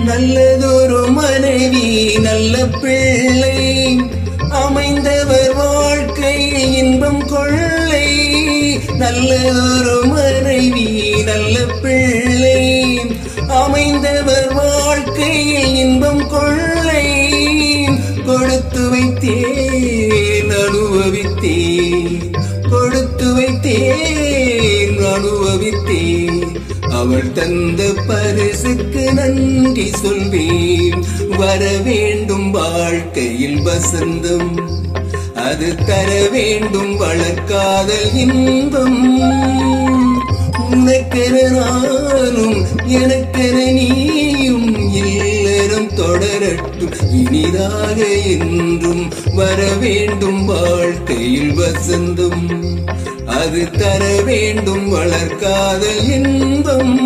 நல்லதொரு மனைவி நல்ல பிள்ளை அமைந்தவர் வாழ்க்கையில் இன்பம் கொள்ளை. நல்லதொரு மனைவி நல்ல பிள்ளை அமைந்தவர் வாழ்க்கையில் இன்பம் கொள்ளை. கொடுத்து வைத்தேன் அனுபவித்தேன், கொடுத்து வைத்தேன் அனுபவித்தேன். அவள் தந்த பரிசுக்கு நன்றி சொல்வேன். வர வேண்டும் வாழ்க்கையில் வசந்தம், அது தர வேண்டும் வளர்க்காதல் இன்பம். உனக்கென நானும் எனக்கென நீயும் இல்லறம் தொடரட்டும் இனிதாக என்றும். வர வேண்டும் வாழ்க்கையில் வசந்தம், அது தர வேண்டும் வளர்க்காதல் இன்பம்.